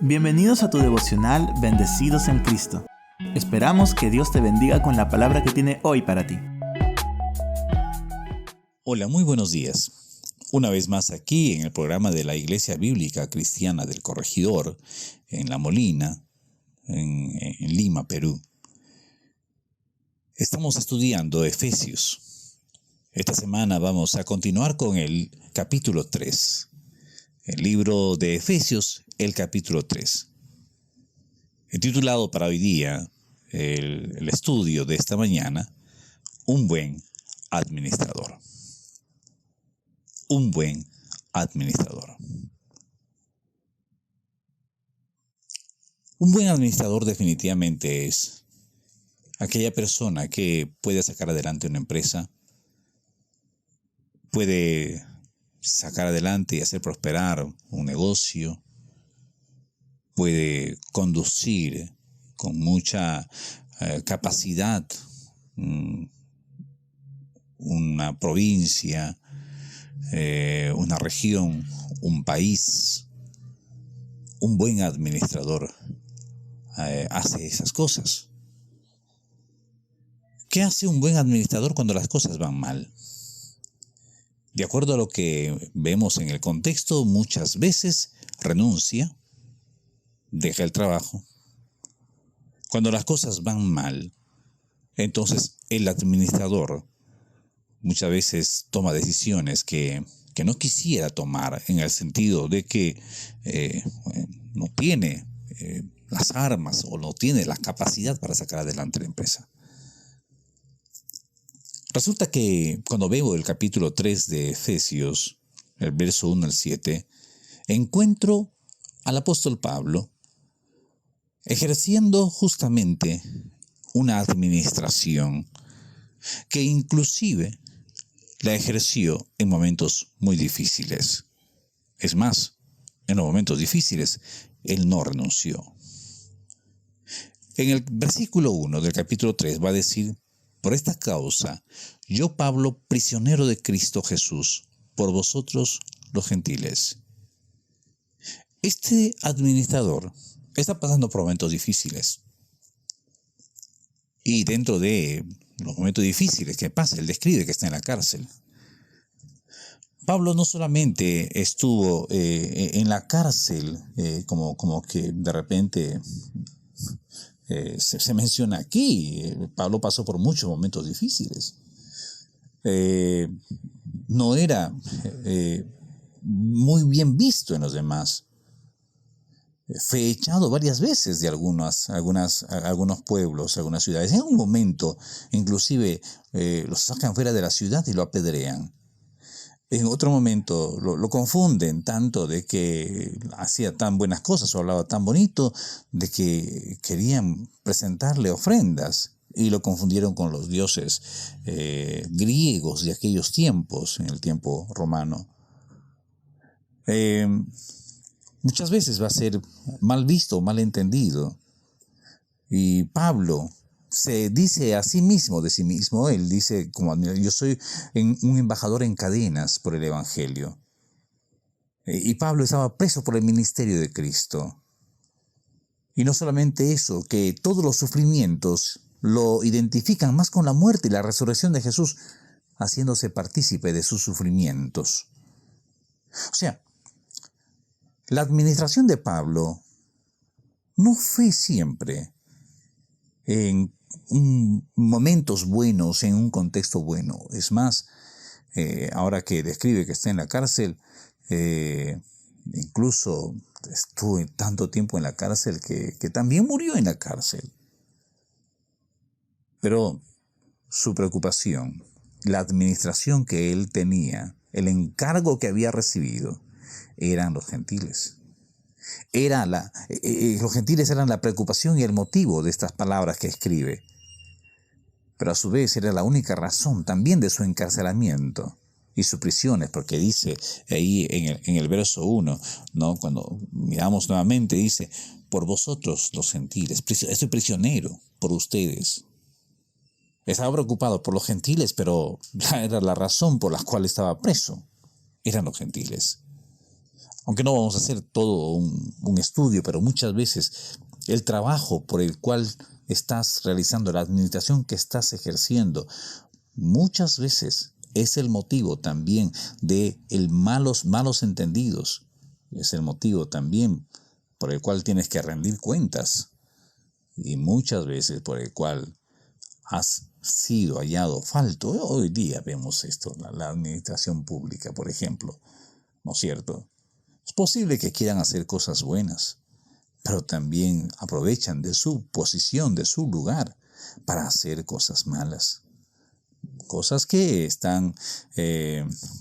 Bienvenidos a tu devocional Bendecidos en Cristo. Esperamos que Dios te bendiga con la palabra que tiene hoy para ti. Hola, muy buenos días. Una vez más aquí en el programa de la Iglesia Bíblica Cristiana del Corregidor, en La Molina, en Lima, Perú. Estamos estudiando Efesios. Esta semana vamos a continuar con el capítulo 3. El libro de Efesios, el capítulo 3. He titulado para hoy día el estudio de esta mañana, Un buen administrador. Un buen administrador. Un buen administrador definitivamente es aquella persona que puede sacar adelante una empresa, puede sacar adelante y hacer prosperar un negocio, puede conducir con mucha capacidad una provincia, una región, un país. Un buen administrador hace esas cosas. ¿Qué hace un buen administrador cuando las cosas van mal? De acuerdo a lo que vemos en el contexto, muchas veces renuncia, deja el trabajo. Cuando las cosas van mal, entonces el administrador muchas veces toma decisiones que no quisiera tomar, en el sentido de que no tiene las armas o no tiene la capacidad para sacar adelante la empresa. Resulta que cuando veo el capítulo 3 de Efesios, el verso 1 al 7, encuentro al apóstol Pablo ejerciendo justamente una administración que inclusive la ejerció en momentos muy difíciles. Es más, en los momentos difíciles, él no renunció. En el versículo 1 del capítulo 3 va a decir: por esta causa, yo Pablo, prisionero de Cristo Jesús, por vosotros los gentiles. Este administrador está pasando por momentos difíciles. Y dentro de los momentos difíciles que pasa, él describe que está en la cárcel. Pablo no solamente estuvo en la cárcel, como que de repente se menciona aquí. Pablo pasó por muchos momentos difíciles. No era muy bien visto en los demás. Fue echado varias veces de algunos pueblos, algunas ciudades. En un momento, inclusive, lo sacan fuera de la ciudad y lo apedrean. En otro momento lo confunden tanto de que hacía tan buenas cosas o hablaba tan bonito, de que querían presentarle ofrendas y lo confundieron con los dioses griegos de aquellos tiempos, en el tiempo romano. Muchas veces va a ser mal visto, mal entendido. Y Pablo se dice a sí mismo, de sí mismo, él dice, como yo soy un embajador en cadenas por el Evangelio. Y Pablo estaba preso por el ministerio de Cristo. Y no solamente eso, que todos los sufrimientos lo identifican más con la muerte y la resurrección de Jesús, haciéndose partícipe de sus sufrimientos. O sea, la administración de Pablo no fue siempre en momentos buenos, en un contexto bueno. Es más, ahora que describe que está en la cárcel, incluso estuvo tanto tiempo en la cárcel que también murió en la cárcel. Pero su preocupación, la administración que él tenía, el encargo que había recibido, eran los gentiles. Los gentiles eran la preocupación y el motivo de estas palabras que escribe. Pero a su vez era la única razón también de su encarcelamiento y sus prisiones, porque dice ahí en el verso 1, ¿no? Cuando miramos nuevamente, dice: por vosotros los gentiles, estoy prisionero por ustedes. Estaba preocupado por los gentiles, pero era la razón por la cual estaba preso. Eran los gentiles. Aunque no vamos a hacer todo un estudio, pero muchas veces el trabajo por el cual estás realizando, la administración que estás ejerciendo, muchas veces es el motivo también de malos entendidos. Es el motivo también por el cual tienes que rendir cuentas. Y muchas veces por el cual has sido hallado falto. Hoy día vemos esto, la administración pública, por ejemplo. ¿No es cierto? Es posible que quieran hacer cosas buenas, pero también aprovechan de su posición, de su lugar, para hacer cosas malas. Cosas que están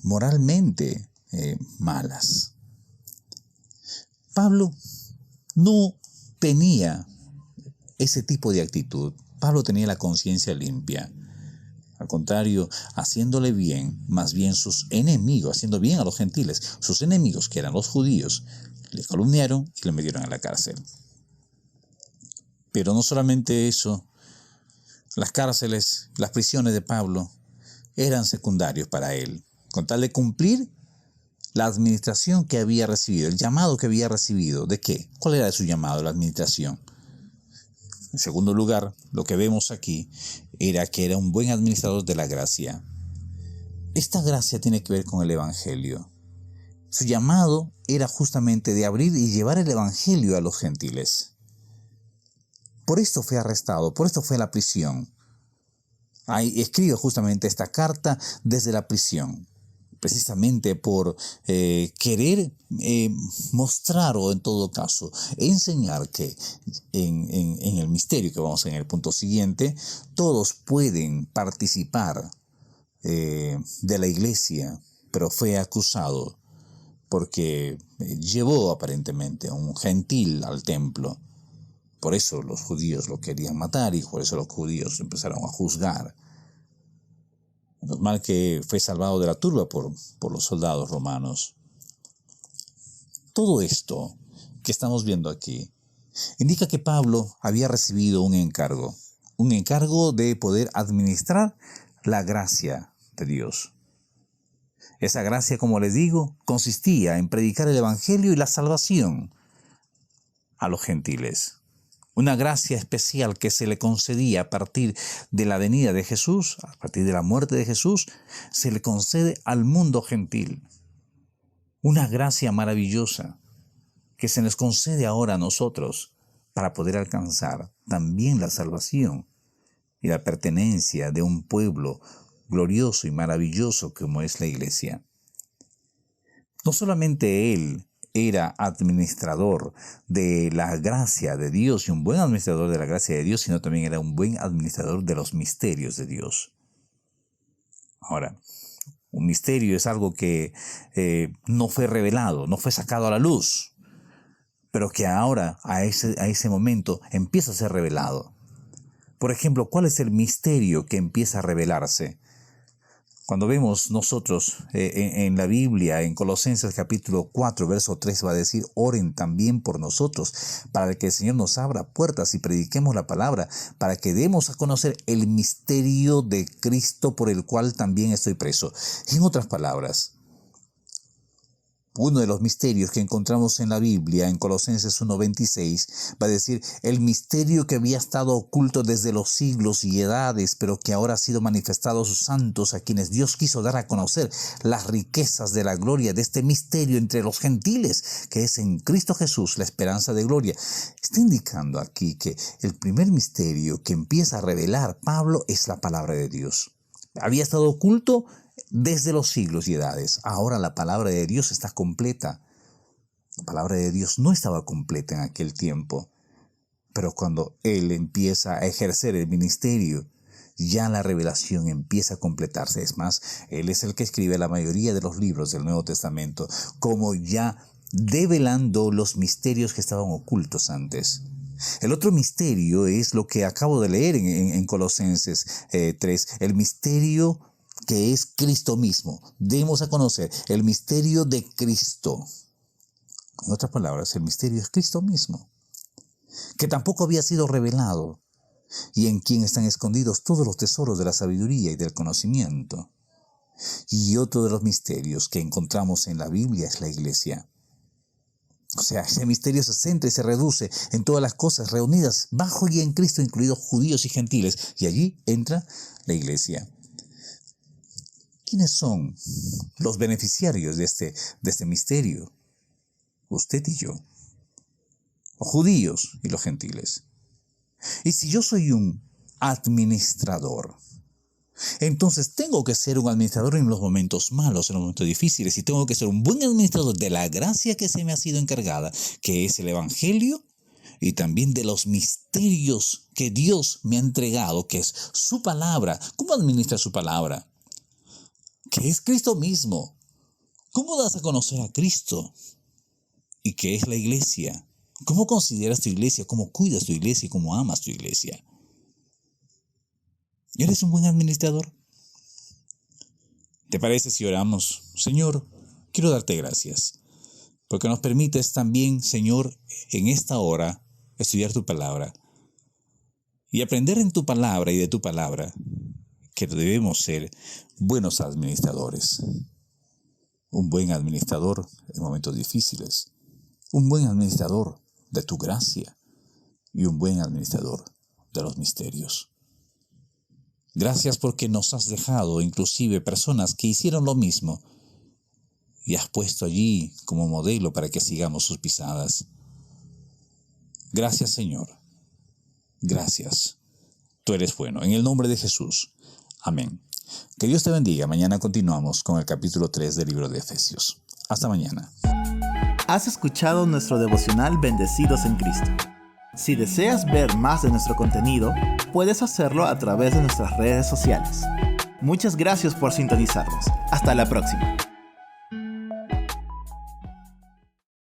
moralmente malas. Pablo no tenía ese tipo de actitud. Pablo tenía la conciencia limpia. Al contrario, haciéndole bien, más bien sus enemigos, haciendo bien a los gentiles, sus enemigos, que eran los judíos, le calumniaron y le metieron en la cárcel. Pero no solamente eso, las cárceles, las prisiones de Pablo eran secundarios para él, con tal de cumplir la administración que había recibido, el llamado que había recibido. ¿De qué? ¿Cuál era su llamado, la administración? En segundo lugar, lo que vemos aquí era que era un buen administrador de la gracia. Esta gracia tiene que ver con el Evangelio. Su llamado era justamente de abrir y llevar el Evangelio a los gentiles. Por esto fue arrestado, por esto fue a la prisión. Ahí escribe justamente esta carta desde la prisión, precisamente por querer mostrar, o en todo caso enseñar, que en el misterio que vamos a ver en el punto siguiente, todos pueden participar de la iglesia, pero fue acusado porque llevó aparentemente a un gentil al templo. Por eso los judíos lo querían matar y por eso los judíos empezaron a juzgar. Menos mal que fue salvado de la turba por los soldados romanos. Todo esto que estamos viendo aquí indica que Pablo había recibido un encargo de poder administrar la gracia de Dios. Esa gracia, como les digo, consistía en predicar el Evangelio y la salvación a los gentiles. Una gracia especial que se le concedía a partir de la venida de Jesús, a partir de la muerte de Jesús, se le concede al mundo gentil. Una gracia maravillosa que se nos concede ahora a nosotros para poder alcanzar también la salvación y la pertenencia de un pueblo glorioso y maravilloso como es la iglesia. No solamente él era administrador de la gracia de Dios y un buen administrador de la gracia de Dios, sino también era un buen administrador de los misterios de Dios. Ahora, un misterio es algo que no fue revelado, no fue sacado a la luz, pero que ahora, a ese momento, empieza a ser revelado. Por ejemplo, ¿cuál es el misterio que empieza a revelarse? Cuando vemos nosotros en la Biblia, en Colosenses capítulo 4, verso 3, va a decir: oren también por nosotros, para que el Señor nos abra puertas y prediquemos la palabra, para que demos a conocer el misterio de Cristo, por el cual también estoy preso. En otras palabras, uno de los misterios que encontramos en la Biblia, en Colosenses 1:26, va a decir: el misterio que había estado oculto desde los siglos y edades, pero que ahora ha sido manifestado a sus santos, a quienes Dios quiso dar a conocer las riquezas de la gloria de este misterio entre los gentiles, que es en Cristo Jesús, la esperanza de gloria. Está indicando aquí que el primer misterio que empieza a revelar Pablo es la palabra de Dios. Había estado oculto desde los siglos y edades. Ahora la palabra de Dios está completa. La palabra de Dios no estaba completa en aquel tiempo, pero cuando él empieza a ejercer el ministerio, ya la revelación empieza a completarse. Es más, él es el que escribe la mayoría de los libros del Nuevo Testamento, como ya develando los misterios que estaban ocultos antes. El otro misterio es lo que acabo de leer en Colosenses 3, el misterio que es Cristo mismo. Demos a conocer el misterio de Cristo. En otras palabras, el misterio es Cristo mismo, que tampoco había sido revelado, y en quien están escondidos todos los tesoros de la sabiduría y del conocimiento. Y otro de los misterios que encontramos en la Biblia es la iglesia. O sea, ese misterio se centra y se reduce en todas las cosas reunidas bajo y en Cristo, incluidos judíos y gentiles. Y allí entra la iglesia. ¿Quiénes son los beneficiarios de este misterio? Usted y yo. Los judíos y los gentiles. Y si yo soy un administrador, entonces tengo que ser un administrador en los momentos malos, en los momentos difíciles, y tengo que ser un buen administrador de la gracia que se me ha sido encargada, que es el Evangelio, y también de los misterios que Dios me ha entregado, que es su palabra. ¿Cómo administra su palabra? Que es Cristo mismo. ¿Cómo das a conocer a Cristo? ¿Y qué es la iglesia? ¿Cómo consideras tu iglesia? ¿Cómo cuidas tu iglesia? ¿Y cómo amas tu iglesia? ¿Eres un buen administrador? ¿Te parece si oramos? Señor, quiero darte gracias, porque nos permites también, Señor, en esta hora, estudiar tu palabra y aprender en tu palabra y de tu palabra que debemos ser buenos administradores. Un buen administrador en momentos difíciles, un buen administrador de tu gracia y un buen administrador de los misterios. Gracias porque nos has dejado inclusive personas que hicieron lo mismo y has puesto allí como modelo para que sigamos sus pisadas. Gracias, Señor. Gracias. Tú eres bueno. En el nombre de Jesús. Amén. Que Dios te bendiga. Mañana continuamos con el capítulo 3 del libro de Efesios. Hasta mañana. Has escuchado nuestro devocional Bendecidos en Cristo. Si deseas ver más de nuestro contenido, puedes hacerlo a través de nuestras redes sociales. Muchas gracias por sintonizarnos. Hasta la próxima.